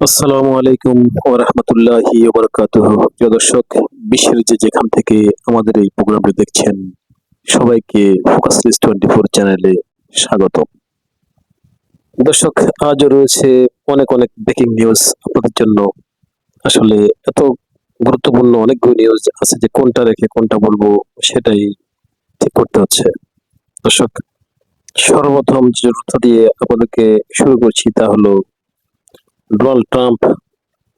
আসসালামু আলাইকুম ওয়া রাহমাতুল্লাহি ওয়া বারাকাতুহু। প্রিয় দর্শক, বিশ্বের যেখান থেকে আমাদের এই প্রোগ্রামটি দেখছেন, সবাইকে ফোকাস লিস্ট 24 চ্যানেলে স্বাগতম। দর্শক, আজও রয়েছে অনেক ব্রেকিং নিউজ আপনাদের জন্য। আসলে এত গুরুত্বপূর্ণ অনেকগুলো নিউজ আছে যে কোনটা রেখে কোনটা বলবো সেটাই ঠিক করতে হচ্ছে। দর্শক, সর্বপ্রথম যে তথ্য দিয়ে আপনাদেরকে শুরু করছি তা হলো ডোনাল্ড ট্রাম্প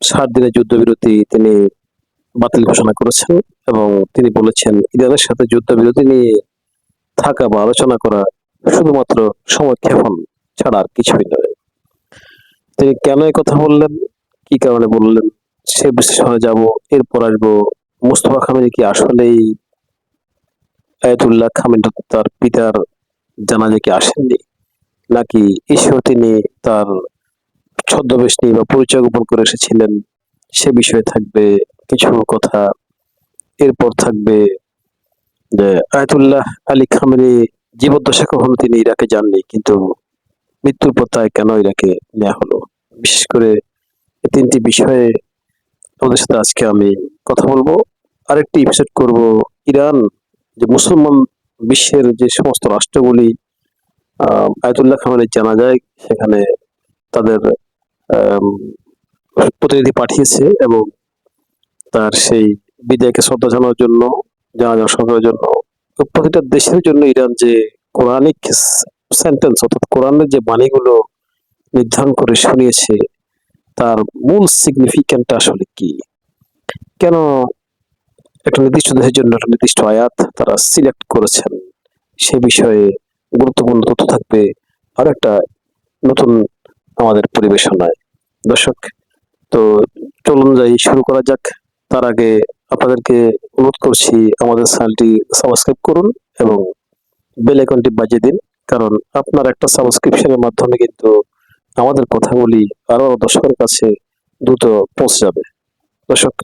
7 দিনের যুদ্ধবিরতি তিনি বাতিল ঘোষণা করেছেন এবং তিনি বলেছেন ইরানের সাথে যুদ্ধবিরতি নিয়ে থাকা বা আলোচনা করা শুধুমাত্র সময়ক্ষেপণ ছাড়া আর কিছুই নয়। তিনি কেন কথা বললেন, কি কারণে বললেন, সে বিশ্লেষণে যাব। এরপর আসবো মোস্তফা খামেনি কি আসলেই আয়াতুল্লাহ খামেনি তার পিতার জানাজায় কি আসেননি, নাকি ঈশ্বর তিনি তার ছদ্মবেশ নিয়ে বা পরিচয় গোপন করে এসেছিলেন, সে বিষয়ে থাকবে কিছু কথা। এরপর থাকবে যে আয়াতুল্লাহ আলী খামেনি জীবদ্দশায় কখনো তিনি ইরাকে যাননি, কিন্তু মৃত্যুর পর তাই কেন ইরাকে নেওয়া হলো। বিশেষ করে এই 3টি বিষয়ে তোমাদের সাথে আজকে আমি কথা বলবো। আরেকটি এপিসোড করব ইরান, যে মুসলমান বিশ্বের যে সমস্ত রাষ্ট্রগুলি আয়াতুল্লাহ খামেনির জানাজায় সেখানে তাদের আম, প্রতিনিধি পাঠিয়েছে এবং তার সেই বিদায়কে শ্রদ্ধা জানানোর জন্য, জানাজা সরকারের জন্য প্রতিটা দেশের জন্য ইরান যে কোরআনিক সেন্টেন্স অর্থাৎ কোরআনের যে বাণীগুলো নির্ধারণ করে শুনিয়েছে, তার মূল সিগনিফিকেন্টটা আসলে কি, কেন একটা নির্দিষ্ট দেশের জন্য একটা নির্দিষ্ট আয়াত তারা সিলেক্ট করেছেন, সে বিষয়ে গুরুত্বপূর্ণ তথ্য থাকবে। আর একটা নতুন আমাদের পরিবেশনায়। দর্শক, তো চলুন যাই, শুরু করা যাক। তার আগে আপনাদেরকে অনুরোধ করছি আমাদের চ্যানেলটি সাবস্ক্রাইব করুন এবং বেল আইকনটি বাজিয়ে দিন, কারণ আপনার একটা সাবস্ক্রিপশনের মাধ্যমে কিন্তু আমাদের কথাগুলি আরো দর্শকের কাছে দ্রুত পৌঁছে যাবে। দর্শক,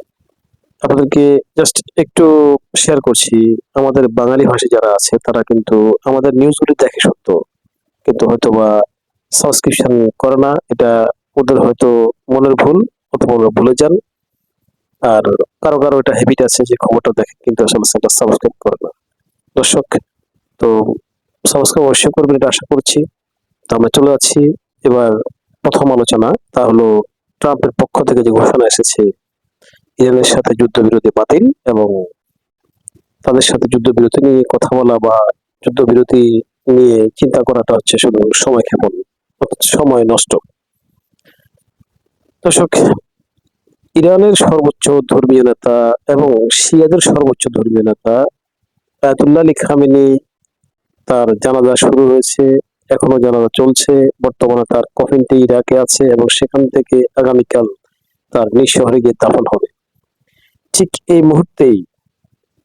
আপনাদেরকে জাস্ট একটু শেয়ার করছি, আমাদের বাঙালি ভাষী যারা আছে তারা কিন্তু আমাদের নিউজগুলি দেখে সত্য, কিন্তু হয়তো বা সাবস্ক্রিপশন করে না। এটা ওদের হয়তো মনের ভুল, অথবা ওরা ভুলে যান। আর কারো এটা হ্যাবিট আছে যে খবরটা দেখে কিন্তু আসলে সেটা সাবস্ক্রাইব করে না। দর্শক, তো সাবস্ক্রাইব অবশ্যই করবেন, এটা আশা করছি। তো আমরা চলে যাচ্ছি এবার প্রথম আলোচনা, তা হলো ট্রাম্পের পক্ষ থেকে যে ঘোষণা এসেছে ইরানের সাথে যুদ্ধবিরতি বাতিল এবং তাদের সাথে যুদ্ধবিরতি নিয়ে কথা বলা বা যুদ্ধবিরতি নিয়ে চিন্তা করাটা হচ্ছে শুধু সময় ক্ষেপণ, অর্থাৎ সময় নষ্ট। দর্শক, ইরানের সর্বোচ্চ ধর্মীয় নেতা এবং শিয়াদের সর্বোচ্চ ধর্মীয় নেতা আয়াতুল্লাহ আলী খামেনি, তার জানাজা শুরু হয়েছে, এখনো জানাজা চলছে। বর্তমানে তার কফিনটি ইরাকে আছে এবং সেখান থেকে আগামীকাল তার নিজ শহরে গিয়ে দাফন হবে। ঠিক এই মুহূর্তেই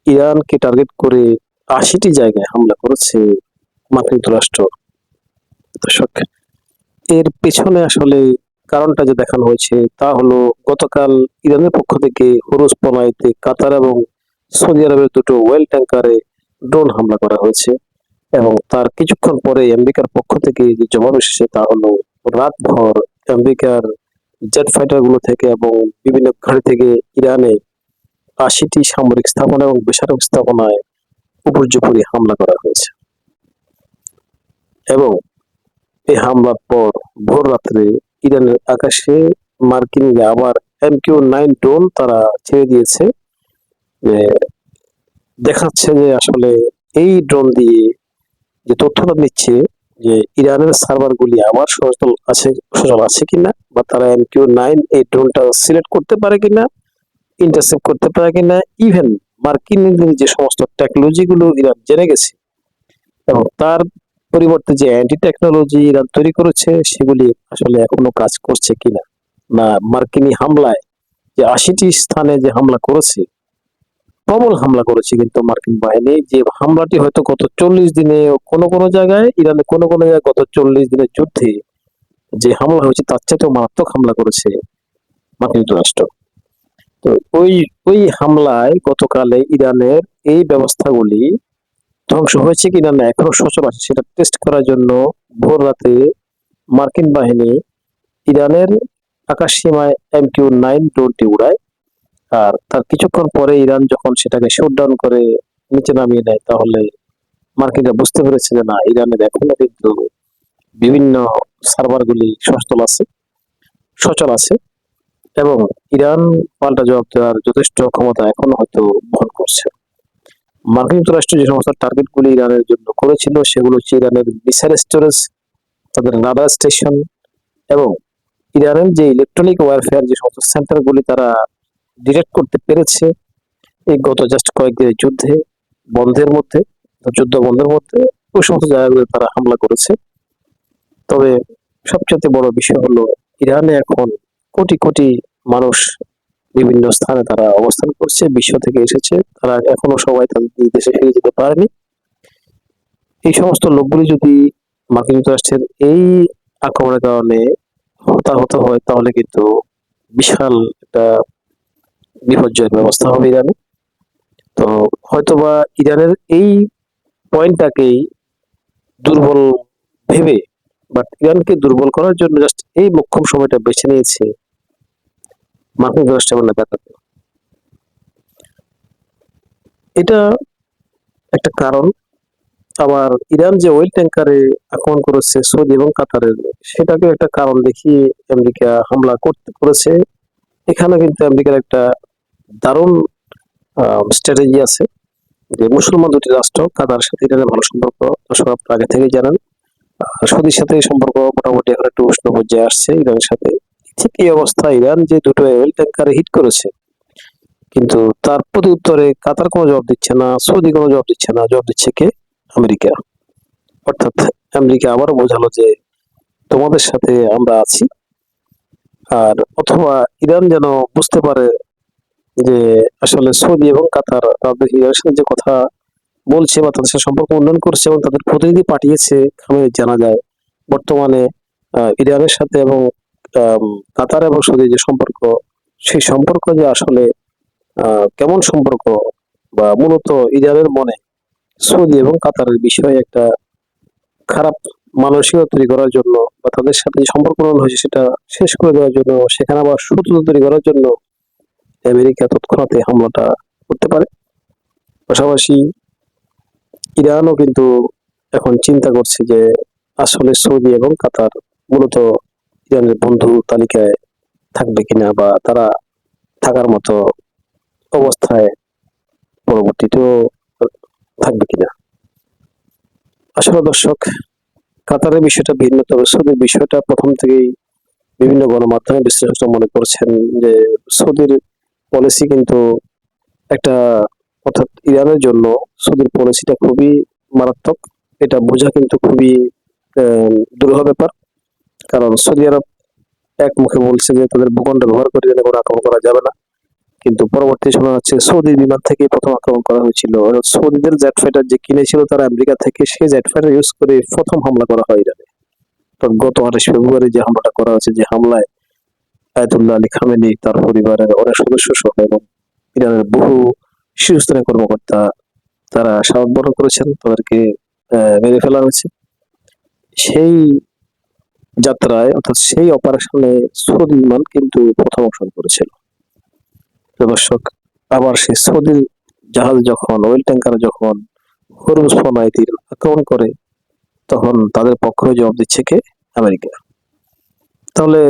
ইরানকে টার্গেট করে 80টি জায়গায় হামলা করেছে মার্কিন যুক্তরাষ্ট্র। দর্শক, এর পেছনে আসলে কারণটা যে দেখানো হয়েছে তা হলো গতকাল ইরানের পক্ষ থেকে হরুজ পলাইতে কাতার এবং সৌদি আরবের দুটো ওয়েল ট্যাঙ্কারে ড্রোন হামলা করা হয়েছে এবং তার কিছুক্ষণ পরে আমেরিকার পক্ষ থেকে যে জবাব এসেছে তা হলো রাতভর আমেরিকার জেট ফাইটার গুলো থেকে এবং বিভিন্ন ঘাঁটি থেকে ইরানে 80টি সামরিক স্থাপনা এবং বেসামরিক স্থাপনায় উপর্যুপরি হামলা করা হয়েছে। এবং এই হামলার পর ভোর রাত্রে ইরানের আকাশে মার্কিন আবার MQ-9 ড্রোন তারা ছেড়ে দিয়েছে। যে দেখাচ্ছে যে আসলে এই ড্রোন দিয়ে যে তথ্যটা নিচ্ছে যে ইরানের সার্ভার গুলি আবার সচল আছে কিনা, বা তারা MQ-9 এই ড্রোনটা সিলেক্ট করতে পারে কিনা, ইন্টারসেপ্ট করতে পারে কিনা। ইভেন মার্কিন যে সমস্ত টেকনোলজি গুলো ইরান জেনে গেছে এবং তার পরিবর্তে যে অ্যান্টি টেকনোলজি ইরান তৈরি করেছে সেগুলি আসলে এখনো কাজ করছে কিনা, না মার্কিনী হামলায় যে 80টি স্থানে যে হামলা করেছে, প্রবল হামলা করেছে কিন্তু মার্কিন বাহিনী, যে হামলাটি হয়তো গত 40 দিনে কোনো জায়গায় ইরানে কোনো জায়গায় গত 40 দিনের যুদ্ধে যে হামলা হয়েছে তার চাইতেও মারাত্মক হামলা করেছে মার্কিন যুক্তরাষ্ট্র। তো ওই ওই হামলায় গতকালে ইরানের এই ব্যবস্থাগুলি ধ্বংস হয়েছে কিনা না এখনো সচল আছে সেটা টেস্ট করার জন্য ভোর রাতে মার্কিন বাহিনী ইরানের আকাশ সীমায় MQ-9 উড়ায়। আর তার কিছুক্ষণ পরে ইরান যখন সেটাকে শটডাউন করে নিচে নামিয়ে দেয়, তাহলে মার্কিনরা বুঝতে পেরেছে যে না, ইরানের এখনো কিন্তু বিভিন্ন সার্ভারগুলি সচল আছে এবং ইরান পাল্টা জবাব দেওয়ার যথেষ্ট ক্ষমতা এখনো হয়তো বহন করছে। মার্কিন যুক্তরাষ্ট্র যে সমস্ত টার্গেটগুলি ইরানের জন্য করেছিল, সেগুলো হচ্ছে ইরানের মিসাইল স্টোরেজ, তাদের রাডার স্টেশন এবং ইরানের যে ইলেকট্রনিক ওয়ারফেয়ার যে সমস্ত সেন্টারগুলি তারা ডিটেক্ট করতে পেরেছে এই গত জাস্ট কয়েকদিনের যুদ্ধ বন্ধের মধ্যে ওই সমস্ত জায়গাগুলো তারা হামলা করেছে। তবে সবচেয়ে বড় বিষয় হলো, ইরানে এখন কোটি কোটি মানুষ বিভিন্ন স্থানে তারা অবস্থান করছে, বিশ্ব থেকে এসেছে, তারা এখনো সবাই তাদের নিজ দেশে ফিরে যেতে পারেনি। এই সমস্ত লোকগুলি যদি মার্কিন যুক্তরাষ্ট্রের এই আক্রমণের কারণে হতাহত হয়, তাহলে কিন্তু বিশাল একটা বিপর্যয়ের ব্যবস্থা হবে ইরানে। তো হয়তোবা ইরানের এই পয়েন্টটাকেই দুর্বল ভেবে, বাট ইরানকে দুর্বল করার জন্য জাস্ট এই মোক্ষম সময়টা বেছে নিয়েছে মার্কিন যুক্তরাষ্ট্র এবং নেতাকর্মীরা। এটা একটা কারণ। আবার ইরান যে অয়েল ট্যাঙ্কারে আক্রমণ করেছে সৌদি এবং কাতারের, সেটাকে একটা কারণ দেখিয়ে আমেরিকা হামলা করেছে। এখানে কিন্তু আমেরিকার একটা দারুণ স্ট্র্যাটেজি আছে যে মুসলমান দুটি রাষ্ট্র কাতার সাথে ইরানের ভালো সম্পর্ক দর্শক আপনারা আগে থেকেই জানেন। সৌদির সাথে এই সম্পর্ক মোটামুটি এখন একটু উষ্ণ পর্যায়ে আসছে ইরানের সাথে। ঠিক এই অবস্থায় ইরান যে দুটো অয়েল ট্যাঙ্কারে হিট করেছে, কিন্তু তার প্রতি উত্তরে কাতার কোনো জবাব দিচ্ছে না, সৌদি কোনো জবাব দিচ্ছে না, জবাব দিচ্ছে কে? আমেরিকা। অর্থাৎ আমেরিকা আবারও বোঝালো যে তোমাদের সাথে আমরা আছি। আর অথবা ইরান যেন বুঝতে পারে যে আসলে সৌদি এবং কাতার তাদের ইরানের সাথে যে কথা বলছে বা তাদের সাথে সম্পর্ক উন্নয়ন করছে এবং তাদের প্রতিনিধি পাঠিয়েছে, জানা যায় বর্তমানে ইরানের সাথে এবং কাতার এবং সৌদির যে সম্পর্ক, সেই সম্পর্ক যে আসলে কেমন সম্পর্ক, বা মূলত ইরানের মনে সৌদি এবং কাতারের বিষয়ে একটা খারাপ মানসিকতা তৈরি করার জন্য বা তাদের সাথে যে সম্পর্ক হয়েছে সেটা শেষ করে দেওয়ার জন্য, সেখানে আবার শত্রুতা তৈরি করার জন্য আমেরিকা তৎক্ষণাৎ এই হামলাটা করতে পারে। পাশাপাশি ইরানও কিন্তু এখন চিন্তা করছে যে আসলে সৌদি এবং কাতার মূলত ইরানের বন্ধু তালিকায় থাকবে কিনা, বা তারা থাকার মতো অবস্থায় পরবর্তীতেও থাকবে কিনা। আসলে দর্শক, কাতারের বিষয়টা ভিন্ন, তবে সৌদির বিষয়টা প্রথম থেকেই বিভিন্ন গণমাধ্যমে বিশ্লেষকরা মনে করছেন যে সৌদির পলিসি কিন্তু একটা, অর্থাৎ ইরানের জন্য সৌদির পলিসিটা খুবই মারাত্মক। এটা বোঝা কিন্তু খুবই দুরূহ ব্যাপার। কারণ সৌদি আরব এক মুখে বলছে যে তাদের ভূখণ্ড ব্যবহার করে ইরানে কোনো আক্রমণ করা যাবে না, কিন্তু পরবর্তী শোনা যাচ্ছে সৌদি বিমান থেকে প্রথম আক্রমণ করা হয়েছিল। সৌদিদের জেট ফাইটার যে কিনেছিল তারা আমেরিকা থেকে, সেই জেট ফাইটার ইউজ করে প্রথম হামলা করা হয় ইরানে। তো গত 28 ফেব্রুয়ারি যে হামলাটা করা হয়েছে, যে হামলায় আয়াতুল্লাহ আলী খামেনি, তার পরিবারের অনেক সদস্য সহ এবং ইরানের বহু শীর্ষস্থানীয় কর্মকর্তা তারা শাহাদাত বরণ করেছেন, তাদেরকে মেরে ফেলা হয়েছে। সেই যাত্রায়, অর্থাৎ সেই অপারেশনে সৌদি বিমান কিন্তু প্রথম অংশগ্রহণ করেছিল। দর্শক, আবার সেই সৌদি জাহাজ যখন, অয়েল ট্যাঙ্কার যখন হরমুজ প্রণালীর আক্রমণ করে, তখন তাদের পক্ষ জবাব দিচ্ছে কে? আমেরিকা। তাহলে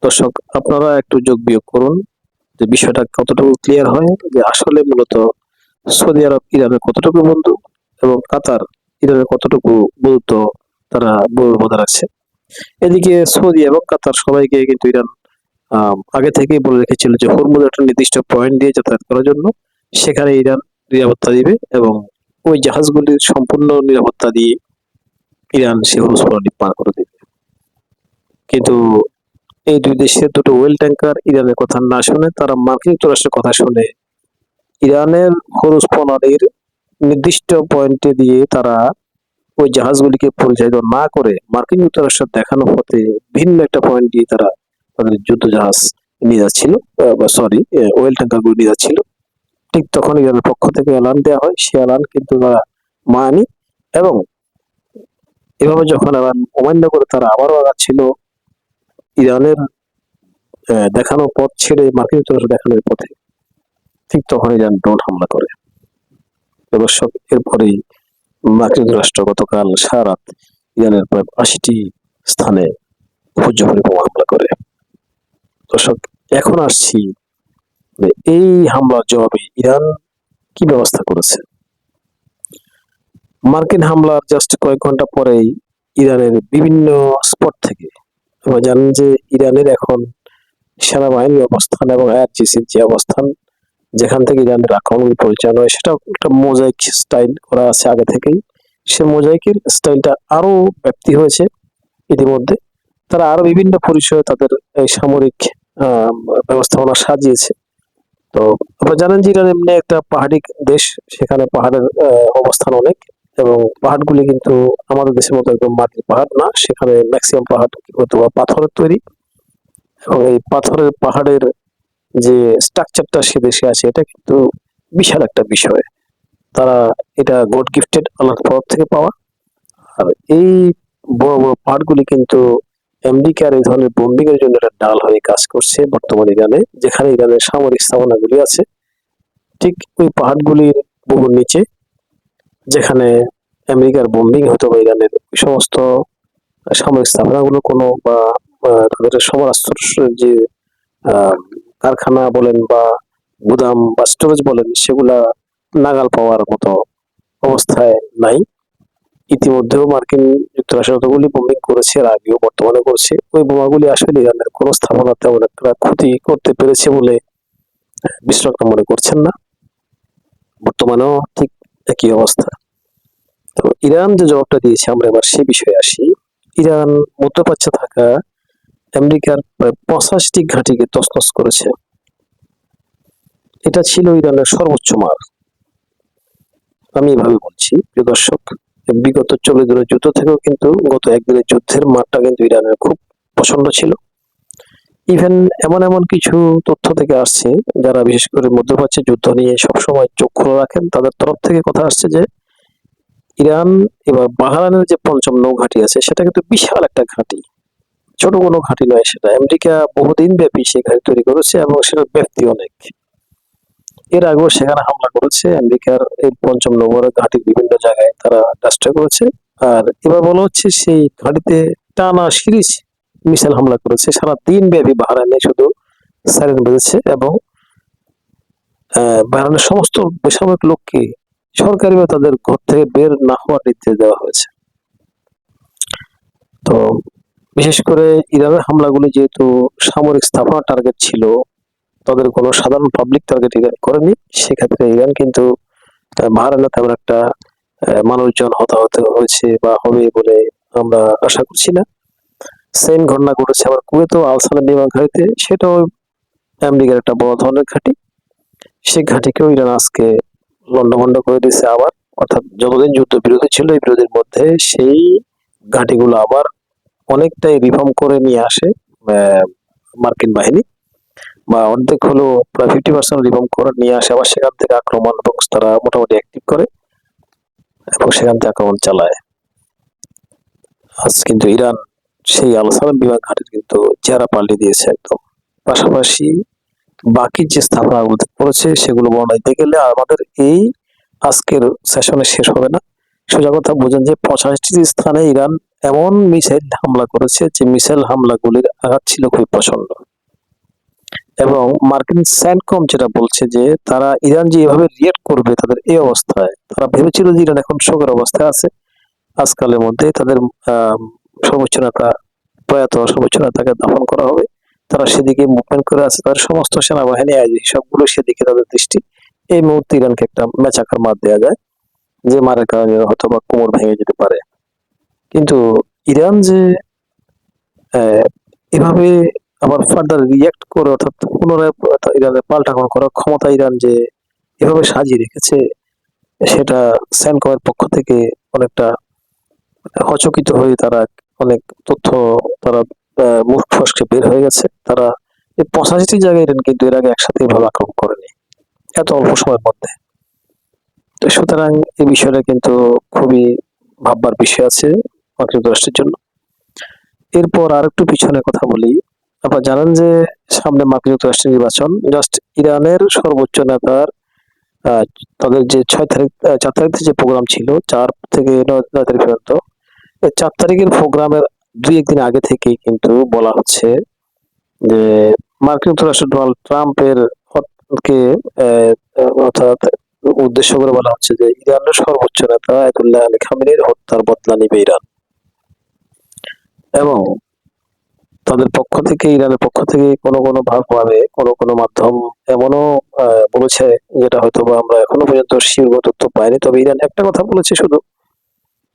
দর্শক, আপনারা একটু যোগ বিয়োগ করুন যে বিষয়টা কতটুকু ক্লিয়ার হয়, যে আসলে মূলত সৌদি আরব ইরানের কতটুকু বন্ধু এবং কাতার ইরানের কতটুকু বন্ধুত্ব তারা বজায় রাখছে। এদিকে সৌদি এবং কাতার সবাইকে কিন্তু ইরান আগে থেকেই বলে রেখেছিল যে হরমুজ একটা নির্দিষ্ট পয়েন্ট দিয়ে যাতায়াত করার জন্য, সেখানে ইরান নিরাপত্তা দিবে এবং ওই জাহাজগুলির সম্পূর্ণ নিরাপত্তা দিয়ে ইরান সে হরমুজ প্রণালী পার করে দেবে। কিন্তু এই দুই দেশের দুটো ওয়েল ট্যাঙ্কার ইরানের কথা না শুনে তারা মার্কিন যুক্তরাষ্ট্রের কথা শুনে ইরানের হরমুজ প্রণালীর নির্দিষ্ট পয়েন্টে দিয়ে তারা ওই জাহাজগুলিকে পরিচালিত না করে মার্কিন যুক্তরাষ্ট্রের দেখানো পথে ভিন্ন একটা পয়েন্ট দিয়ে তারা তাদের যুদ্ধ জাহাজ নিয়ে যাচ্ছিল, বা সরি, ওয়েল ট্যাঙ্কার গুলো নিয়ে যাচ্ছিল। ঠিক তখন ইরানের পক্ষ থেকে এলান দেওয়া হয়, সে এলান কিন্তু তারা মানেনি এবং এভাবে যখন এলান অমান্য করে তারা আবারও আগাচ্ছিল ইরানের দেখানোর পথ ছেড়ে মার্কিন যুক্তরাষ্ট্র দেখানোর পথে ঠিক তখন ইরান ড্রোন হামলা করে। দর্শক, এরপরেই মার্কিন যুক্তরাষ্ট্র গতকাল সারা রাত ইরানের প্রায় ৮০টি স্থানে উপর্যুপরি বোমা হামলা করে। দর্শক, এখন আসছি এই হামলার জবাবে ইরান কি ব্যবস্থা করেছে। মার্কিন হামলার জাস্ট কয়েক ঘন্টা পরেই ইরানের বিভিন্ন স্পট থেকে, আমরা জানেন যে ইরানের এখন সেনাবাহিনীর অবস্থান এবং আইআরজিসির যে অবস্থান, যেখান থেকে ইরানের আক্রমণ পরিচালনা হয়, সেটা একটা মোজাইক স্টাইল করা আছে আগে থেকেই। সে মোজাইকের স্টাইলটা আরো ব্যাপ্তি হয়েছে ইতিমধ্যে। তারা আরো বিভিন্ন পরিসরে তাদের এই সামরিক ব্যবস্থাপনা সাজিয়েছে। তো আপনারা জানেন যে ইরান এমনি একটা পাহাড়ি দেশ, সেখানে পাহাড়ের অবস্থান অনেক, এবং পাহাড়গুলি কিন্তু আমাদের দেশের মতো একদম মাটির পাহাড় না, সেখানে ম্যাক্সিমাম পাহাড় হয়তো পাথরের তৈরি, এবং এই পাথরের পাহাড়ের যে স্ট্রাকচারটা সে দেশে আছে, এটা কিন্তু বিশাল একটা বিষয়। তারা এটা গড গিফটেড, আল্লাহর তরফ থেকে পাওয়া। আর এই বড় বড় পাহাড়গুলি কিন্তু আমেরিকার এই ধরনের বোম্বিং এর জন্য একটা ডাল হয়ে কাজ করছে বর্তমানে ইরানে, যেখানে ইরানের সামরিক স্থাপনাগুলি আছে ঠিক ওই পাহাড়গুলির বহু নিচে, যেখানে আমেরিকার বোম্বিং হয়তো বা ইরানের সমস্ত সামরিক স্থাপনাগুলো কোনো বা তাদের সমরাস্ত্রের যে কারখানা বলেন বা গুদাম বা স্টোরেজ বলেন, সেগুলা নাগাল পাওয়ার মতো অবস্থায় নাই। ইতিমধ্যেও মার্কিন যুক্তরাষ্ট্র যতগুলি বোম্বিং করেছে, এর আগেও বর্তমানে করছে, ওই বোমাগুলি আসলে ইরানের কোনো স্থাপনা তেমন একটা ক্ষতি করতে পেরেছে বলে বিশ্লেষকরা মনে করছেন না। বর্তমানেও ঠিক একই অবস্থা। তো ইরান যে জবাবটা দিয়েছে, আমরা এবার সে বিষয়ে আসি। ইরান মধ্যপ্রাচ্যে থাকা আমেরিকার প্রায় 85টি ঘাঁটিকে তছনছ করেছে। এটা ছিল ইরানের সর্বোচ্চ মার। আমি এভাবে বলছি, প্রিয় দর্শক, বিগত 40 দিনের যুদ্ধ থেকেও কিন্তু গত একদিনের যুদ্ধের মারটা কিন্তু ইরানের খুব প্রচন্ড ছিল। ইভেন এমন এমন কিছু তথ্য থেকে আসছে, যারা বিশেষ করে মধ্যপ্রাচ্যের যুদ্ধ নিয়ে সবসময় চোখ খোলা রাখেন, তাদের তরফ থেকে কথা আসছে যে ইরান এবার বাহরাইনের যে পঞ্চম নৌঘাঁটি আছে, সেটা কিন্তু বিশাল একটা ঘাঁটি, ছোট কোনো ঘাঁটি নয় সেটা। আমেরিকা বহুদিন ব্যাপী সেই ঘাঁটি তৈরি করেছে এবং সেটার ব্যাপ্তি অনেক। এর আগেও সেখানে হামলা করেছে আমেরিকার এই পঞ্চম নম্বর ঘাঁটির বিভিন্ন জায়গায় তারা রাষ্ট্র করেছে। আর এবার বলা হচ্ছে সেই ঘাঁটিতে টানা সিরিজ মিসাইল হামলা করেছে, সারা দিন ব্যাপী বাহরাইনে শুধু সাইরেন বেজেছে, এবং বাহরাইনের সমস্ত বেসামরিক লোককে সরকারিভাবে তাদের ঘর থেকে বের না হওয়ার নির্দেশ দেওয়া হয়েছে। তো বিশেষ করে ইরানের হামলাগুলি যেহেতু সামরিক স্থাপনা টার্গেট ছিল, তাদের কোনো সাধারণ পাবলিক টার্গেট করেনি, সেক্ষেত্রে ইরান কিন্তু বাহরাইনে তেমন একটা মানুষজন হতাহত হয়েছে বা হবে বলে আমরা আশা করছি না। সেম ঘটনা ঘটেছে আবার কুয়েতেও আল-সালাম বিমান ঘাঁটিতে, সেটাও আমেরিকার একটা বড় ধরনের ঘাঁটি। সেই ঘাঁটিকেও ইরান আজকে লন্ডভন্ড করে দিয়েছে আবার, অর্থাৎ যতদিন যুদ্ধ বিরতি ছিল এই বিরতির মধ্যে সেই ঘাঁটিগুলো আবার অনেকটাই রিফর্ম করে নিয়ে আসে মার্কিন বাহিনী, বা অর্ধেক হলো প্রায় 50% রিফর্ম করে নিয়ে আসে, আবার সেখান থেকে আক্রমণ এবং তারা মোটামুটি অ্যাক্টিভ করে এবং সেখান থেকে আক্রমণ চালায়। আজ কিন্তু ইরান সেই আল-সালাম বিমান ঘাঁটির কিন্তু চেহারা পাল্টে দিয়েছে একদম। পাশাপাশি বাকি যে স্থাপনাগুলো করেছে সেগুলো বর্ণাইতে গেলে আমাদের এই আজকের সেশনে শেষ হবে না। সোজা কথা বোঝেন যে 85টি স্থানে ইরান এমন মিসাইল হামলা করেছে যে মিসাইল হামলাগুলির আঘাত ছিল খুব প্রচন্ড, এবং মার্কিন স্যান্ডকম যেটা বলছে যে তারা ইরান যে এভাবে রিয়েক্ট করবে তাদের এই অবস্থায়, তারা ভেবেছিল যে ইরান এখন শোকের অবস্থায় আছে। আজকালের মধ্যে তাদের সর্বোচ্চ নেতা, প্রয়াত সর্বোচ্চ নেতাকে দাফন করা হবে, তারা সেদিকে মুভমেন্ট করে আছে, তাদের সমস্ত সেনাবাহিনী আইজি সবগুলো সেদিকে তাদের দৃষ্টি। এই মুহূর্তে ইরানকে একটা মেচাকার মার দেওয়া যায়, যে মারের কারণে হয়তো বা কোমর ভেঙে যেতে পারে। কিন্তু ইরান যে এভাবে আবার ফার্দার রিয়াক্ট করে, অর্থাৎ পুনরায় ইরানের পাল্টা আক্রমণ করার ক্ষমতা ইরান যে এভাবে সাজিয়ে রেখেছে, সেটা স্যানকমের পক্ষ থেকে অনেকটা হচকিত হয়ে তারা অনেক তথ্য তারা মুখ ফসকে বের হয়ে গেছে। তারা এই 85টি জায়গায় ইরান কিন্তু এর আগে একসাথে এভাবে আক্রমণ করেনি এত অল্প সময়ের মধ্যে। তো সুতরাং এই বিষয়টা কিন্তু খুবই ভাববার বিষয় আছে মার্কিন যুক্তরাষ্ট্রের জন্য। এরপর আরেকটু পিছনে কথা বলি, আপনারা জানেন যে সামনে মার্কিন যুক্তরাষ্ট্রের নির্বাচন। জাস্ট ইরানের সর্বোচ্চ নেতার আহ, তাদের যে 6 তারিখ 4 তারিখ যে প্রোগ্রাম ছিল, 4 থেকে 9 তারিখ পর্যন্ত, এই 4 তারিখের প্রোগ্রামের 2-1 দিন আগে থেকেই কিন্তু বলা হচ্ছে যে মার্কিন যুক্তরাষ্ট্র ডোনাল্ড ট্রাম্পের কে অর্থাৎ উদ্দেশ্য করে বলা হচ্ছে যে ইরানের সর্বোচ্চ নেতা আয়াতুল্লাহ আলী খামেনির হত্যার বদলা নিবে ইরান। এবং তাদের পক্ষ থেকে, ইরানের পক্ষ থেকে কোনো কোনো ভাবে কোনো কোনো মাধ্যম এমনও বলেছে, যেটা হয়তো বা আমরা এখনো পর্যন্ত শিরোগত তথ্য পাইনি। তবে ইরান একটা কথা বলেছে শুধু,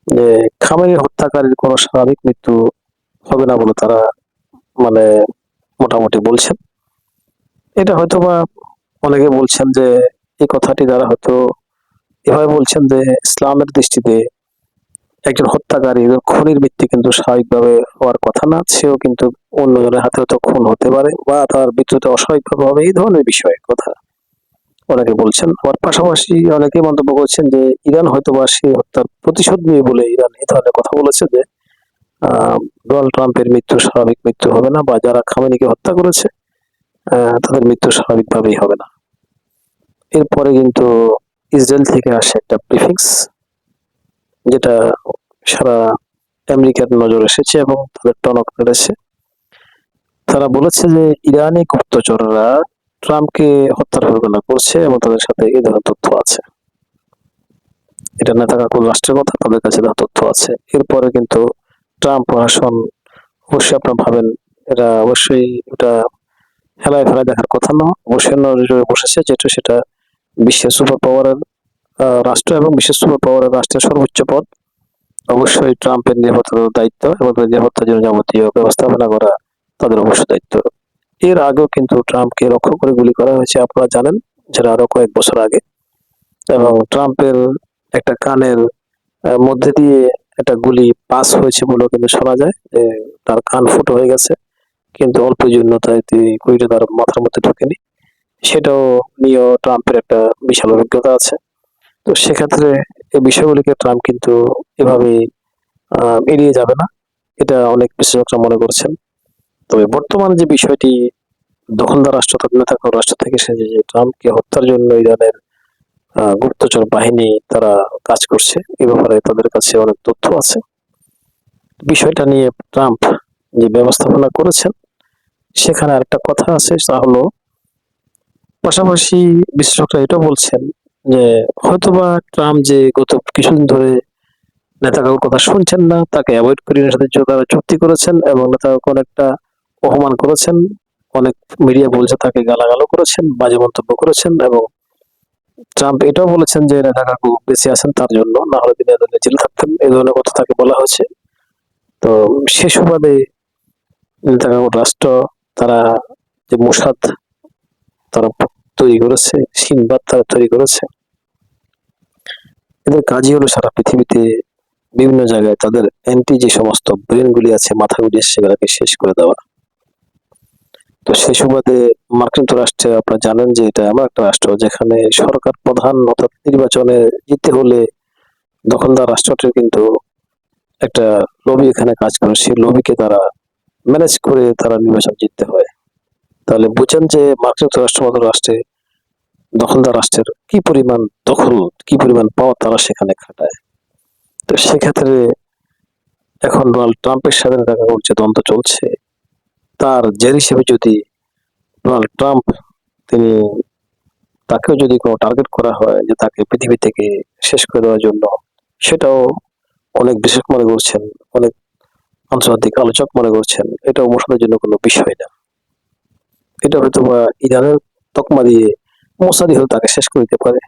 যে খামেনি হত্যাকারীর কোনো স্বাভাবিক মৃত্যু হবে না বলে তারা মানে মোটামুটি বলছেন। এটা হয়তো বা অনেকে বলছেন যে এই কথাটি তারা হয়তো এভাবে বলছেন যে ইসলামের দৃষ্টিতে একজন হত্যাকারী খুনির মৃত্যু কিন্তু স্বাভাবিকভাবে হওয়ার কথা না, সেও কিন্তু অন্যজনের হাতে হয়তো খুন হতে পারে বা তার মৃত্যুতে অস্বাভাবিকভাবে হবে, এই ধরনের বিষয়ে কথা অনেকে বলছেন। আবার পাশাপাশি অনেকে মন্তব্য করছেন যে ইরান হয়তো বা সেই হত্যার প্রতিশোধ নিয়ে বলে ইরান এই ধরনের কথা বলেছে যে ডোনাল্ড ট্রাম্পের মৃত্যু স্বাভাবিক মৃত্যু হবে না, বা যারা খামেনিকে হত্যা করেছে তাদের মৃত্যু স্বাভাবিকভাবেই হবে না। এরপরে কিন্তু ইসরায়েল থেকে আসে একটা প্রিফিক্স, যেটা সারা আমেরিকার নজর এসেছে এবং তাদের টনক নড়েছে। তারা বলেছে যে ইরানি গুপ্তচররা ট্রাম্পকে হত্যার পরিকল্পনা করছে এবং তাদের সাথে এই ধরনের তথ্য আছে। এটা নেতা কাকুর রাষ্ট্রের কথা, তাদের কাছে দেওয়া তথ্য আছে। এরপরে কিন্তু ট্রাম্প প্রশাসন, অবশ্যই আপনারা ভাবেন, এটা অবশ্যই এটা হেলায় ফেলায় দেখার কথা না, অবশ্যই নজরে বসেছে, যেটা সেটা বিশ্বের সুপার পাওয়ারের রাষ্ট্র এবং বিশ্বের সুপার পাওয়ারের রাষ্ট্রের সর্বোচ্চ পদ। অবশ্যই ট্রাম্পের নিরাপত্তার দায়িত্ব এবং তাদের নিরাপত্তার জন্য যাবতীয় ব্যবস্থাপনা করা তাদের অবশ্যই দায়িত্ব। এর আগেও কিন্তু ট্রাম্পকে লক্ষ্য করে গুলি করা হয়েছে, আপনারা জানেন, যেটা আরো কয়েক বছর আগে। এবং ট্রাম্পের একটা কানের মধ্যে দিয়ে একটা গুলি পাস হয়েছে বলেও কিন্তু শোনা যায়, যে তার কান ফুটো হয়ে গেছে, কিন্তু অল্প জীর্ণতায় গুলিটা তার মাথার মধ্যে ঢোকেনি। সেটাও নিয়েও ট্রাম্পের একটা বিশাল অভিজ্ঞতা আছে। তো সেক্ষেত্রে এই বিষয়গুলিকে ট্রাম্প কিন্তু এভাবে এড়িয়ে যাবে না, এটা অনেক বিশ্লেষকরা মনে করছেন। তবে বর্তমান যে বিষয়টি, দখলদার রাষ্ট্র অর্থাৎ নেতাকর রাষ্ট্র থেকে এসেছে যে ট্রাম্পকে হত্যার জন্য ইরানের গুপ্তচর বাহিনী তারা কাজ করছে, এ ব্যাপারে তাদের কাছে অনেক তথ্য আছে। বিষয়টা নিয়ে ট্রাম্প যে ব্যবস্থাপনা করেছেন, সেখানে আরেকটা কথা আছে, তা হলো পাশাপাশি বিশ্লেষকরা এটাও বলছেন যে হয়তোবা ট্রাম্প যে গত কিছুদিন ধরে নেতাকাকুর কথা শুনছেন না, তাকে অ্যাভয়েড করে ইরানের সাথে তারা চুক্তি করেছেন এবং নেতাকাকে অনেকটা অপমান করেছেন। অনেক মিডিয়া বলছে তাকে গালাগালও করেছেন, বাজে মন্তব্য করেছেন, এবং ট্রাম্প এটাও বলেছেন যে নেতাকাকু বেঁচে আছেন তার জন্য, না হলে তিনি জেলে থাকতেন, এই ধরনের কথা তাকে বলা হয়েছে। তো সে সুবাদে নেতাকাকুর রাষ্ট্র, তারা যে মোসাদ তারা তৈরি করেছে, সিনবাদ তারা তৈরি করেছে, এদের কাজই হলো সারা পৃথিবীতে বিভিন্ন জায়গায় তাদের অ্যান্টি যে সমস্ত ব্রেনগুলি আছে, মাথাগুলি আছে, সেগুলোকে শেষ করে দেওয়া। তো সেই সুবাদে মার্কিন যুক্তরাষ্ট্রে আপনারা জানেন যে এটা এমন একটা রাষ্ট্র যেখানে সরকার প্রধান অর্থাৎ নির্বাচনে জিততে হলে দখলদার রাষ্ট্রটির কিন্তু একটা লবি এখানে কাজ করে, সেই লবিকে তারা ম্যানেজ করে তারা নির্বাচন জিততে হয়। তাহলে বুঝেন যে মার্কিন যুক্তরাষ্ট্র মতো রাষ্ট্রে, দখলদার রাষ্ট্রের কি পরিমাণ দখল, কি পরিমাণ পাওয়ার তারা সেখানে খাটায়। তো সেক্ষেত্রে এখন ডোনাল্ড ট্রাম্পের সাথে যে দ্বন্দ্ব চলছে, তার জের হিসেবে যদি ডোনাল্ড ট্রাম্প তিনি, তাকেও যদি কোনো টার্গেট করা হয় যে তাকে পৃথিবী থেকে শেষ করে দেওয়ার জন্য, সেটাও অনেক বিশেষ মনে করছেন, অনেক আন্তর্জাতিক আলোচক মনে করছেন এটা মোসাদের জন্য কোনো বিষয় না। এটা হয়তো বা ইরানের তকমা দিয়ে মোসাদি হয়তো তাকে শেষ করে দিতে পারে,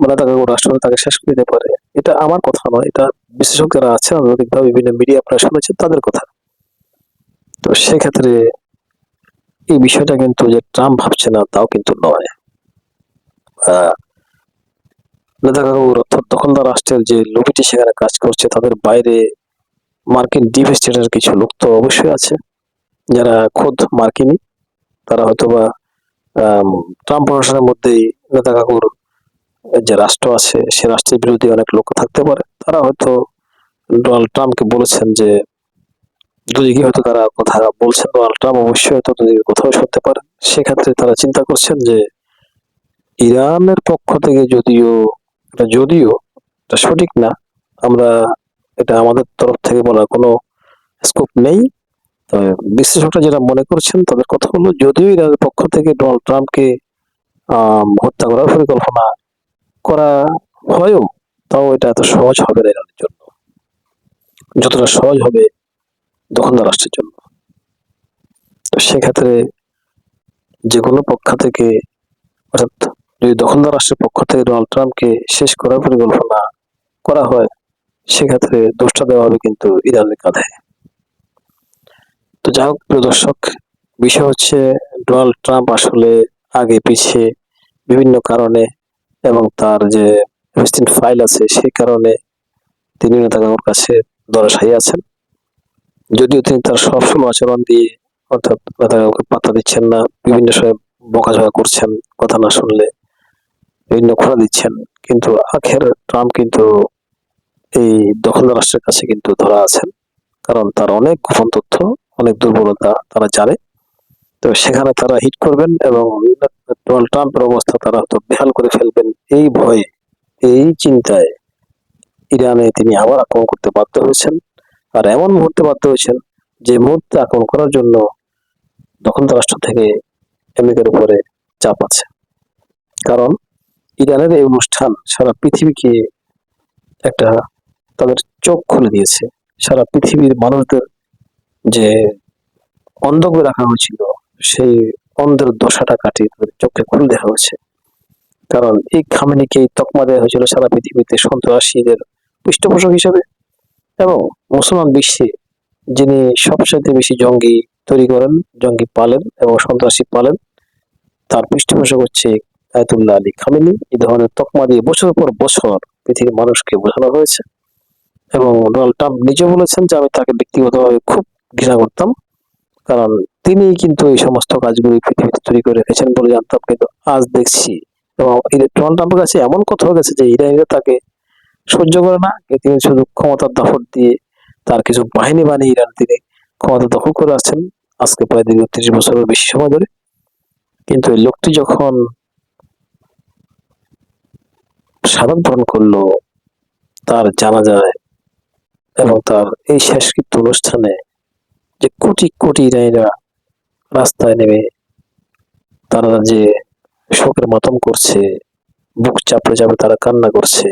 মানে তাকে রাষ্ট্র তাকে শেষ করে দিতে পারে। এটা আমার কথা নয়, এটা বিশেষজ্ঞ যারা আছে আন্তর্জাতিকভাবে বিভিন্ন মিডিয়া আপনারা শুনেছেন তাদের কথা। তো সেক্ষেত্রে এই বিষয়টা কিন্তু যে ট্রাম্প ভাবছে না তাও কিন্তু নয়। নেতাকাকুর অর্থাৎ দখলদার রাষ্ট্রের যে লবিটি সেখানে কাজ করছে, তাদের বাইরে মার্কিন ডিপ স্টেটের কিছু লোক তো অবশ্যই আছে, যারা খোদ মার্কিনই। তারা হয়তোবা ট্রাম্প প্রশাসনের মধ্যেই নেতাকাকুর যে রাষ্ট্র আছে, সে রাষ্ট্রের বিরোধী অনেক লোক থাকতে পারে। তারা হয়তো ডোনাল্ড ট্রাম্পকে বলেছেন যে দুদিকে হয়তো তারা কথা বলছেন, ডোনাল্ড ট্রাম্প অবশ্যই হয়তো দুদিকে কথাও শুনতে পারেন। সেক্ষেত্রে তারা চিন্তা করছেন যে ইরানের পক্ষ থেকে যদিও এটা সঠিক না, আমরা এটা আমাদের তরফ থেকে বলার কোনো স্কোপ নেই। তবে বিশ্লেষকরা যেটা মনে করছেন তাদের কথা হলো, যদিও ইরানের পক্ষ থেকে ডোনাল্ড ট্রাম্পকে হত্যা করার পরিকল্পনা করা হয়ও, তাও এটা এত সহজ হবে না ইরানের জন্য, যতটা সহজ হবে দখলদার রাষ্ট্রের জন্য। তো সেক্ষেত্রে যে কোনো পক্ষ থেকে, অর্থাৎ যদি দখলদার রাষ্ট্রের পক্ষ থেকে ডোনাল্ড ট্রাম্পকে শেষ করার পরিকল্পনা করা হয়, সেক্ষেত্রে দোষটা দেওয়া হবে কিন্তু ইরানের কাঁধে। তো যাই হোক প্রিয় দর্শক, বিষয় হচ্ছে ডোনাল্ড ট্রাম্প আসলে আগে পিছিয়ে বিভিন্ন কারণে এবং তার যে ফাইল আছে সেই কারণে তিনি নেতাকর্মীর কাছে ধরাশায়ী আছেন। যদিও তিনি তার সবসময় আচরণ দিয়ে, অর্থাৎ নেতাকর্মীকে পাত্তা দিচ্ছেন না, বিভিন্ন সময় বকাঝকা করছেন, কথা না শুনলে বিভিন্ন খোঁড়া দিচ্ছেন, কিন্তু আখের ট্রাম্প কিন্তু এই দখলদার রাষ্ট্রের কাছে কিন্তু ধরা আছেন। কারণ তার অনেক গোপন তথ্য, অনেক দুর্বলতা তারা জানে। তো সেখানে তারা হিট করবেন এবং ডোনাল্ড ট্রাম্পের অবস্থা তারা হয়তো বেহাল করে ফেলবেন, এই ভয়ে, এই চিন্তায় ইরানে তিনি আবার আক্রমণ করতে বাধ্য হয়েছেন। আর এমন মুহূর্তে বাধ্য হয়েছেন যে মুহূর্তে আক্রমণ করার জন্য দখলদার রাষ্ট্র থেকে আমেরিকার উপরে চাপ আছে। কারণ ইরানের এই অনুষ্ঠান সারা পৃথিবীকে একটা, তাদের চোখ খুলে দিয়েছে। সারা পৃথিবীর মানুষদের যে অন্ধ করে রাখা হয়েছিল, সেই অন্ধের দশাটা কাটিয়ে তাদের চোখে খুলে দেখা হয়েছে। কারণ এই খামেনিকে তকমা দেওয়া হয়েছিল সারা পৃথিবীতে সন্ত্রাসীদের পৃষ্ঠপোষক হিসেবে, এবং মুসলমান বিশ্বে যিনি সবচেয়ে বেশি জঙ্গি তৈরি করেন, জঙ্গি পালেন এবং সন্ত্রাসী পালেন, তার পৃষ্ঠপোষক হচ্ছে আয়াতুল্লাহ আলী খামেনি। এই ধরনের তকমা দিয়ে বছরের পর বছর পৃথিবীর মানুষকে বোঝানো হয়েছে। এবং ডোনাল্ড ট্রাম্প নিজে বলেছেন যে আমি তাকে ব্যক্তিগতভাবে খুব ঘৃণা করতাম, কারণ তিনি কিন্তু এই সমস্ত কাজগুলি পৃথিবীতে তৈরি করে রেখেছেন বলে জানতাম, কিন্তু আজ দেখছি এবং ডোনাল্ড ট্রাম্পের কাছে এমন কথা হয়ে গেছে যে ইরানিরা তাকে সহ্য করে না। তিনি শুধু ক্ষমতার দাপট দিয়ে তার কিছু বাহিনী বানিয়ে ইরান তিনি ক্ষমতা দখল করে আসছেন আজকে প্রায় দীর্ঘ 30 বছরের বেশি সময় ধরে। কিন্তু এই লোকটি যখন শাহাদাত বরণ করলো, তার জানাজায় এবং তার এই শেষকৃত্য অনুষ্ঠানে যে কোটি কোটি ইরানিরা রাস্তায় নেমে তারা যে শোকের মাতম করছে, বুক চাপড়ে চাপড়ে তারা কান্না করছে,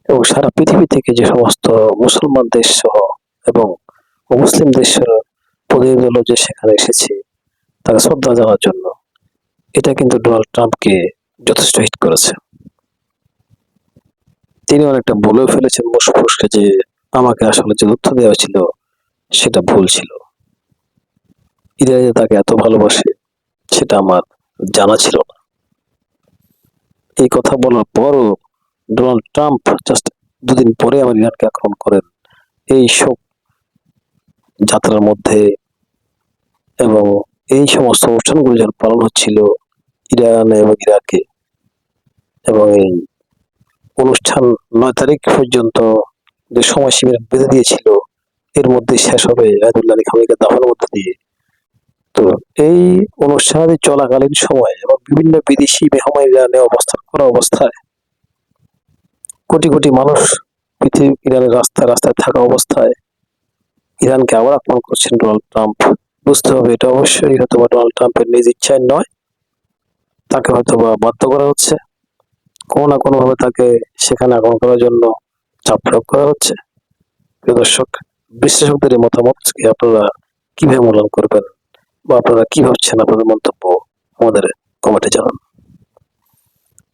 এবং সারা পৃথিবী থেকে যে সমস্ত মুসলমান দেশ সহ এবং মুসলিম দেশের প্রতিনিধি দল যে সেখানে এসেছে তাকে শ্রদ্ধা জানার জন্য, এটা কিন্তু ডোনাল্ড ট্রাম্পকে যথেষ্ট হিট করেছে। তিনি অনেকটা বলেও ফেলেছেন মুসফুসকে যে আমাকে আসলে যে তথ্য দেওয়া ছিল সেটা ভুল ছিল, ইরানি তাকে এত ভালোবাসে সেটা আমার জানা ছিল না। এই কথা বলার পরও ডোনাল্ড ট্রাম্প জাস্ট 2 দিন পরে আমার ইরানকে আক্রমণ করেন। এই শোক যাত্রার মধ্যে এবং এই সমস্ত অনুষ্ঠানগুলো যখন পালন হচ্ছিল ইরানে এবং ইরাকে, এবং এই অনুষ্ঠান 9 তারিখ পর্যন্ত যে সময়সীমা বেঁধে দিয়েছিল, এর মধ্যে শেষ হবে আয়াতুল্লাহ আলী খামেনিকে দাফনের মধ্যে দিয়ে। তো এই অনুষ্ঠানাদি চলাকালীন সময় এবং বিভিন্ন বিদেশি মেহমান ইরানে অবস্থান করা অবস্থায় কোটি কোটি মানুষ পৃথিবী ইরানের রাস্তায় রাস্তায় থাকা অবস্থায় ইরানকে আবার আক্রমণ করছেন ডোনাল্ড ট্রাম্প। বুঝতে হবে এটা অবশ্যই হয়তো ডোনাল্ড ট্রাম্পের নিজ ইচ্ছায় নয়, তাকে হয়তো বা বাধ্য করা হচ্ছে, কোনো না কোনো ভাবে তাকে সেখানে আক্রমণ করার জন্য চাপ প্রয়োগ করা হচ্ছে। প্রিয় দর্শক, বিশ্লেষকদের এই মতামত আপনারা কিভাবে মূল্যায়ন করবেন বা আপনারা কি ভাবছেন, আপনাদের মন্তব্য আমাদের কমেন্টে জানান।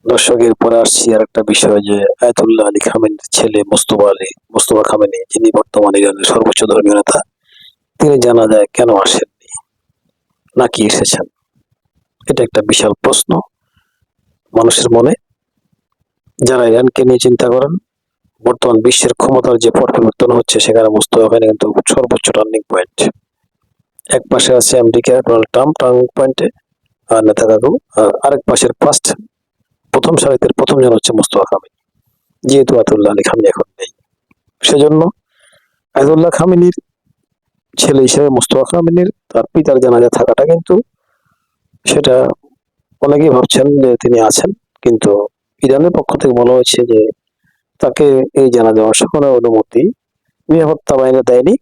দর্শক, এরপরে আসছি আর একটা বিষয়, যে আয়াতুল্লাহ আলী খামেনির ছেলে মোস্তফা খামেনি, যিনি বর্তমানে ইরানের সর্বোচ্চ ধর্মীয় নেতা, তিনি জানা যায় কেন আসেননি নাকি এসেছেন, এটা একটা বিশাল প্রশ্ন মানুষের মনে। যারা ইরানকে নিয়ে চিন্তা করেন, বর্তমান বিশ্বের ক্ষমতার যে পট পরিবর্তন হচ্ছে সেখানে মোস্তফা খামেনি কিন্তু সর্বোচ্চ টার্নিং পয়েন্ট। এক পাশে আছে আমেরিকা ডোনাল্ড ট্রাম্প টার্নিং পয়েন্টে আর নেতা কাকু, আর আরেক পাশের প্রথম সারিতে প্রথম জন হচ্ছে মোস্তফা খামেনি, যেহেতু আয়াতুল্লাহ আলী খামেনি এখন নেই। সেজন্য আয়াতুল্লাহ খামেনির ছেলে হিসেবে মোস্তফা খামেনির তার পিতার জানাজা থাকাটা কিন্তু সেটা অনেকেই ভাবছেন যে তিনি আছেন, কিন্তু ইরানের পক্ষ থেকে বলা হয়েছে যে তাকে এই জানাজায় অংশগ্রহণের অনুমতি নিরাপত্তা বাহিনী দেয়নি।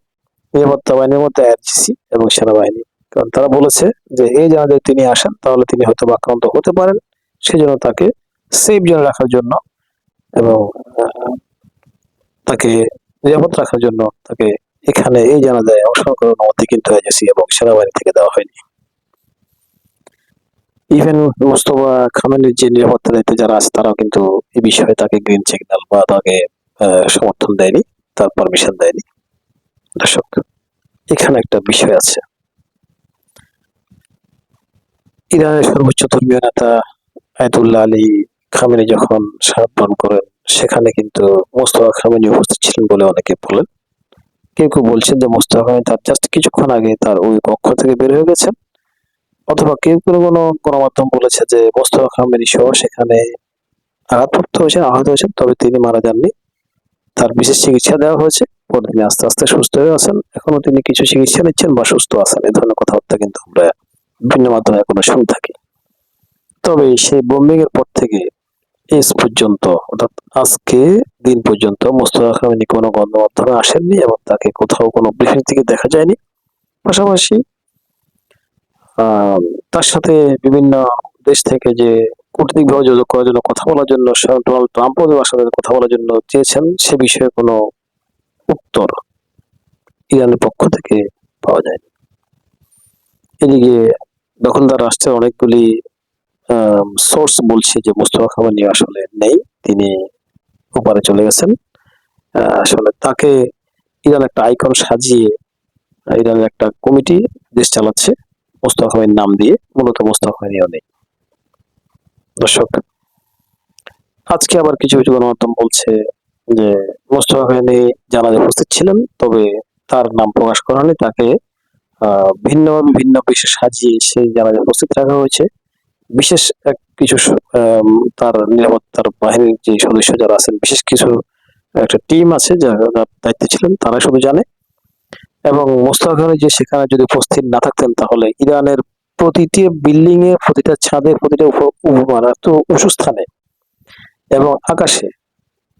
নিরাপত্তা বাহিনীর মধ্যে আইআরজিসি এবং সেনাবাহিনী, কারণ তারা বলেছে যে এই জানাজায় তিনি আসেন তাহলে তিনি হয়তো আক্রান্ত হতে পারেন, সেজন্য তাকে সেফ জোনে রাখার জন্য এবং তাকে নিরাপদ রাখার জন্য তাকে এখানে এই জানাজায় অংশগ্রহণ করার অনুমতি কিন্তু আইআরজিসি এবং সেনাবাহিনী থেকে দেওয়া হয়নি। ইভেন মোস্তফা খামেনির যে নিরাপত্তা দায়িত্বে যারা আছে তারাও কিন্তু এই বিষয়ে তাকে গ্রিন সিগন্যাল বা তাকে সমর্থন দেয়নি, তার পারমিশন দেয়নি। দর্শক, এখানে একটা বিষয় আছে। ইরানের সর্বোচ্চ ধর্মীয় নেতা আয়াতুল্লাহ আলী খামেনি যখন শাহাদাত বরণ করেন, সেখানে কিন্তু মোস্তফা খামেনি উপস্থিত ছিলেন বলে অনেকে বলেন। কেউ কেউ বলছেন যে মোস্তফা খামেনি তার জাস্ট কিছুক্ষণ আগে তার ওই কক্ষ থেকে বের হয়ে গেছেন, অথবা কেউ কোনো গণমাধ্যম বলেছে যে মোস্তফা খামেনি সহ সেখানে আঘাতপ্রাপ্ত হয়েছেন, আহত হয়েছেন, তবে তিনি মারা যাননি। তার বিশেষ চিকিৎসা দেওয়া হয়েছে, পরে তিনি আস্তে আস্তে সুস্থ হয়ে আছেন, এখনো তিনি কিছু চিকিৎসা নিচ্ছেন বা সুস্থ আছেন। এই ধরনের কথাবার্তা কিন্তু আমরা বিভিন্ন মাধ্যমে এখনো শুনে থাকি। তবে সেই বোম্বিং এর পর থেকে আজ পর্যন্ত, অর্থাৎ আজকে দিন পর্যন্ত মোস্তফা খামেনি কোনো গণমাধ্যমে আসেননি এবং তাকে কোথাও কোনো ব্রিফিং থেকে দেখা যায়নি। পাশাপাশি তার সাথে বিভিন্ন দেশ থেকে যে কূটনৈতিকভাবে যোগাযোগ করার জন্য, কথা বলার জন্য, ডোনাল্ড ট্রাম্পও তার সাথে কথা বলার জন্য চেয়েছেন, সে বিষয়ে কোনো উত্তর ইরানের পক্ষ থেকে পাওয়া যায়নি। এদিকে দখলদার রাষ্ট্রের অনেকগুলি সোর্স বলছে যে মোস্তফা খামেনি আসলে নেই, তিনি ওপারে চলে গেছেন। আসলে তাকে ইরান একটা আইকন সাজিয়ে ইরানের একটা কমিটি দেশ চালাচ্ছে মোস্তফা খামেনির নাম দিয়ে, মূলত মোস্তফা খামেনিও নেই। দর্শক, আজকে আবার কিছু কিছু গণমাধ্যম বলছে যে মোস্তফা খামেনি জানাজায় উপস্থিত ছিলেন, তবে তার নাম প্রকাশ করা হয়নি, তাকে ভিন্নভাবে ভিন্ন বেশে সাজিয়ে সেই জানাজায় উপস্থিত রাখা হয়েছে। বিশেষ কিছু তার নিরাপত্তার বাহিনীর যে সদস্য যারা আছেন, বিশেষ কিছু একটা টিম আছে যারা দায়িত্বে ছিলেন, তারা শুধু জানে। এবং মোস্তফা খামেনি যে সেখানে যদি উপস্থিত না থাকতেন তাহলে ইরানের প্রতিটি বিল্ডিং এ, প্রতিটা ছাদে, প্রতিটা উঁচু স্থানে এবং আকাশে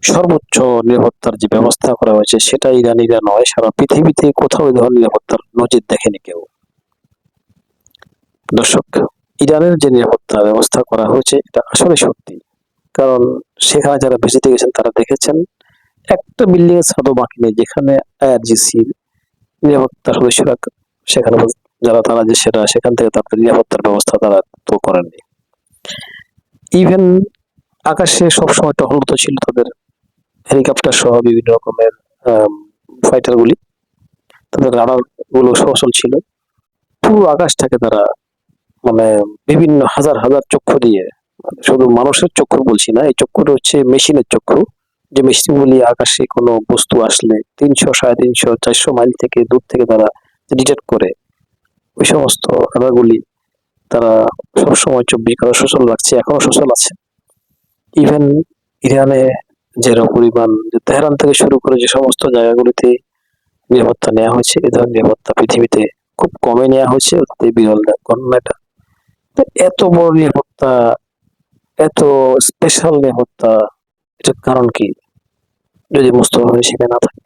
সর্বোচ্চ নিরাপত্তার যে ব্যবস্থা করা হয়েছে, সেটা ইরানিরা নয়, সারা পৃথিবীতে কোথাও এই ধরনের নিরাপত্তার নজির দেখেনি কেউ। দর্শক, ইরানের যে নিরাপত্তা ব্যবস্থা করা হয়েছে এটা আসলে সত্যি, কারণ সেখানে যারা ভিজিটে গেছেন তারা দেখেছেন একটা বিল্ডিং এর ছাদও বাকি নেই যেখানে আইআরজিসির নিরাপত্তা সদস্যরা সেখানে যারা তারা যে সেটা সেখান থেকে তাদের নিরাপত্তার ব্যবস্থা তারা তো করেননি। ইভেন আকাশে সবসময় টহলরত ছিল তাদের হেলিকপ্টার সহ বিভিন্ন রকমের ফাইটার গুলি, তাদের রাডার গুলো সচল ছিল। পুরো আকাশটাকে তারা মানে বিভিন্ন হাজার হাজার চক্ষু দিয়ে, শুধু মানুষের চক্ষু বলছি না, এই চক্ষুটা হচ্ছে মেশিনের চক্ষু, যে মেশিনগুলি আকাশে কোনো বস্তু আসলে 300, 350, 400 মাইল থেকে দূর থেকে তারা ডিটেক্ট করে, ওই সমস্ত রাডারগুলি তারা সবসময় 24 ঘন্টা সচল রাখছে, এখনো সচল আছে। ইভেন ইরানে যে পরিমাণ, তেহরান থেকে শুরু করে যে সমস্ত জায়গাগুলিতে নিরাপত্তা নেওয়া হয়েছে, এ ধরনের নিরাপত্তা পৃথিবীতে খুব কমে নেওয়া হয়েছে, বিরল ঘটনাটা। এত বড় নিরাপত্তা, এত স্পেশাল নিরাপত্তা, এটার কারণ কি যদি মোস্তফা খামেনি সেখানে না থাকে?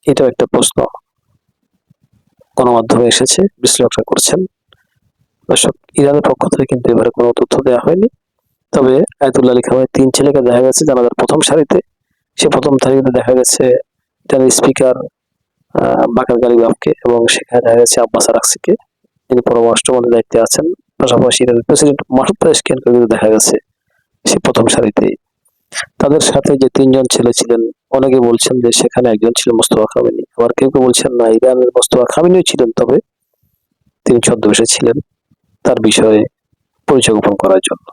এটাও একটা প্রশ্ন গণমাধ্যমে এসেছে, বিশ্লেষকরা করছেন। দর্শক, ইরানের পক্ষ থেকে কিন্তু এবারে কোনো তথ্য দেওয়া হয়নি, তবে আয়াতুল্লাহ আলী খামেনির 3 ছেলেকে দেখা গেছে জানাজার প্রথম সারিতে। সে প্রথম সারিতে দেখা গেছে ইরানের স্পিকার বাকার গালিবাফকে, এবং সেখানে দেখা গেছে আব্বাস আরাকচিকে, যিনি পররাষ্ট্রমন্ত্রীর দায়িত্বে আছেন। পাশাপাশি ইরানের প্রেসিডেন্ট মাসুদ পেজেশকিয়ানকে দেখা গেছে সে প্রথম সারিতে। তাদের সাথে যে 3 জন ছেলে ছিলেন, অনেকে বলছেন যে সেখানে একজন ছিল মোস্তফা খামেনি, আবার কেউ কেউ বলছেন না, ইরানের মোস্তফা খামেনিও ছিলেন, তবে তিনি ছদ্মবেশে ছিলেন তার বিষয়ে পরিচয় গোপন করার জন্য।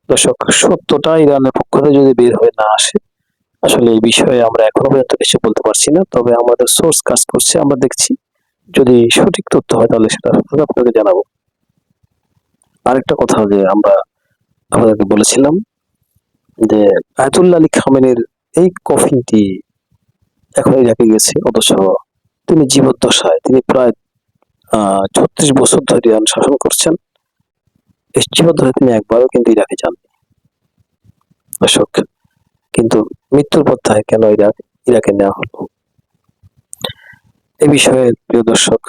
দর্শক, সত্যটা ইরানের পক্ষ থেকে যদি বের হয়ে না আসে, আসলে এই বিষয়ে আমরা এখনো পর্যন্ত কিছু বলতে পারছি না, তবে আমাদের সোর্স কাজ করছে, আমরা দেখছি, যদি সঠিক তথ্য হয় তাহলে সেটা আপনাকে জানাবো। আরেকটা কথা যে আমরা আপনাদেরকে বলেছিলাম যে আয়াতুল্লাহ আলী খামেনির এই কফিনটি এখন ইরাকে গেছে, অথচ তিনি জীবদ্দশায় তিনি প্রায় 36 বছর ধরে ইরান শাসন করছেন। এই জীবদ্দশায় তিনি একবারও কিন্তু ইরাকে যাননি দর্শক। কিন্তু মৃত্যুর পর তাকে কেন ইরাকে নেওয়া হলো, এ বিষয়ে প্রিয় দর্শক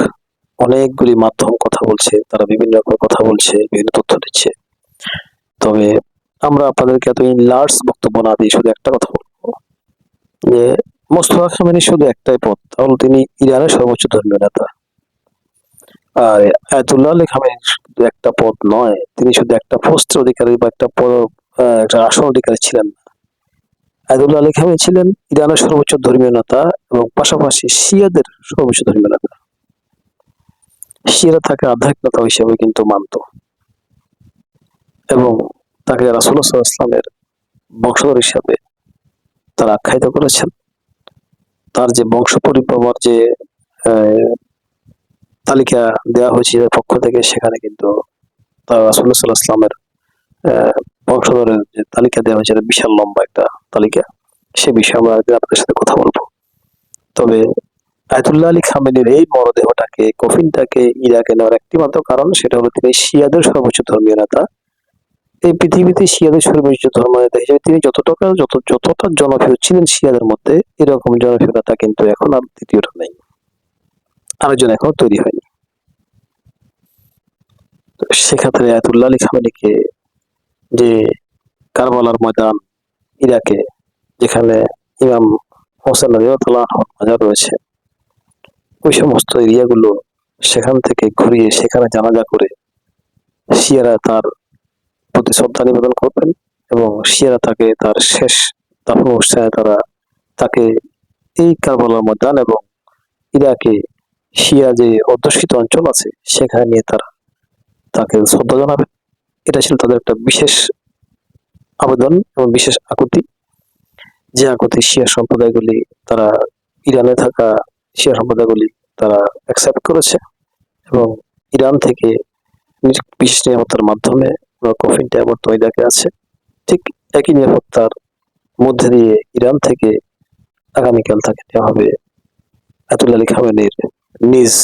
অনেকগুলি মাধ্যম কথা বলছে, তারা বিভিন্ন রকম কথা বলছে, বিভিন্ন তথ্য দিচ্ছে। তবে আমরা আপনাদেরকে এত ইনলার্জ বক্তব্য না দিয়ে শুধু একটা কথা বলবো যে মোস্তফা খামেনি শুধু একটাই পথ, তাহলে তিনি ইরানের সর্বোচ্চ ধর্মীয় নেতা। আর আয়াতুল্লাহ আলী খামেনি শুধু একটা পদ নয়, তিনি শুধু একটা পোস্টের অধিকারী বা একটা আসন অধিকারী ছিলেন না। আয়াতুল্লাহ আলী খামেনি ছিলেন ইরানের সর্বোচ্চ ধর্মীয় নেতা এবং পাশাপাশি শিয়াদের সর্বোচ্চ ধর্মীয় নেতা। শিয়ারা তাকে আধ্যাত্মিক নেতা হিসেবে কিন্তু মানত এবং তাকে রাসূলুল্লাহ সাল্লাল্লাহু আলাইহি ওয়াসাল্লামের বংশধর হিসাবে তারা আখ্যায়িত করেছেন। তার যে বংশ পরিক্রমার যে তালিকা দেওয়া হয়েছে পক্ষ থেকে, সেখানে কিন্তু তার রাসূলুল্লাহ সাল্লাল্লাহু আলাইহি ওয়াসাল্লামের বংশধরের যে তালিকা দেওয়া হয়েছে বিশাল লম্বা একটা তালিকা, সে বিষয়ে আমরা আপনাদের সাথে কথা বলবো। তবে আয়াতুল্লাহ আলী খামেনির এই মরদেহটাকে, কফিনটাকে ইরাকে নেওয়ার একটি মাত্র কারণ, সেটা হলো তিনি শিয়াদের সর্বোচ্চ ধর্মীয় নেতা। এই পৃথিবীতে শিয়াদের সর্বোচ্চ ধর্মীয় নেতা হিসেবে তিনি যতটা জনপ্রিয় ছিলেন শিয়াদের মধ্যে, এরকম জনপ্রিয় নেতা কিন্তু এখন আর দ্বিতীয়টা নেই, আরেকজন এখনো তৈরি হয়নি। সেক্ষেত্রে আয়াতুল্লাহ আলী খামেনিকে যে কারবালার ময়দান ইরাকে, যেখানে ইমাম হোসেন রাদিয়াল্লাহু আনহু মাজার রয়েছে, ওই সমস্ত এরিয়াগুলো সেখান থেকে ঘুরিয়ে সেখানে জানাজা করে শিয়ারা তার প্রতি শ্রদ্ধা নিবেদন করবেন এবং শিয়ারা তাকে তার শেষ দাফন অনুষ্ঠানে তারা তাকে এই কারবালার ময়দান এবং ইরাকে শিয়া যে অধ্যুষিত অঞ্চল আছে সেখানে নিয়ে তারা তাকে শ্রদ্ধা জানাবেন। এটা ছিল তাদের একটা বিশেষ আবেদন এবং বিশেষ আকুতি, যে আকুতি শিয়া সম্প্রদায়গুলি, তারা ইরানে থাকা শিয়া সম্প্রদায়গুলি তারা অ্যাকসেপ্ট করেছে এবং ইরান থেকে বিশেষ নিরাপত্তার মাধ্যমে কফিনটা বর্তমানে ইরাকে আছে। ঠিক একই নিরাপত্তার মধ্যে দিয়ে ইরান থেকে আগামীকাল তাকে নেওয়া হবে আয়াতুল্লাহ আলী খামেনির নিজ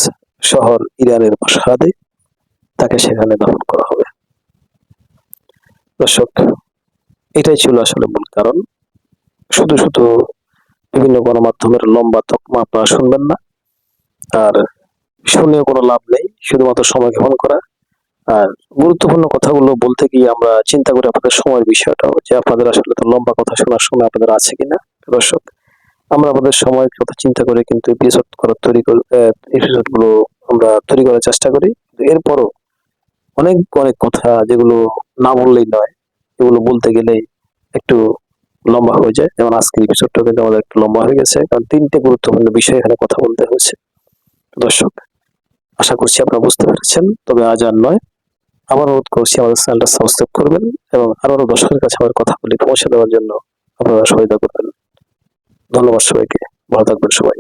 শহর ইরানের মাশহাদে, তাকে সেখানে দাফন করা হবে। দর্শক, এটাই ছিল আসলে মূল কারণ। শুধু শুধু বিভিন্ন গণমাধ্যমের লম্বা তকমা আপনারা শুনবেন না, আর শুনেও কোনো লাভ নেই, শুধুমাত্র সময় গ্রহণ করা। আর গুরুত্বপূর্ণ কথাগুলো বলতে গিয়ে আমরা চিন্তা করি আপনাদের সময়ের বিষয়টা, যে আপনাদের আসলে তো লম্বা কথা শোনার সময় আপনাদের আছে কিনা। দর্শক, আমরা আমাদের সময়ের কথা চিন্তা করে কিন্তু এপিসোড গুলো আমরা তৈরি করার চেষ্টা করি। এরপরও অনেক অনেক কথা যেগুলো না বললেই নয়, এগুলো বলতে গেলেই একটু লম্বা হয়ে যায়। যেমন আজকের এপিসোডটা কিন্তু আমাদের একটু লম্বা হয়ে গেছে, কারণ 3টে গুরুত্বপূর্ণ বিষয় এখানে কথা বলতে হয়েছে। দর্শক, আশা করছি আপনারা বুঝতে পেরেছেন। তবে আজ আর নয়, আবার অনুরোধ করছি আমাদের চ্যানেলটা সাবস্ক্রাইব করবেন এবং আরো দর্শকের কাছে আমার কথাগুলি পৌঁছে দেওয়ার জন্য আপনারা সহায়তা করবেন। ধন্যবাদ সবাইকে, ভালো থাকবেন সবাই।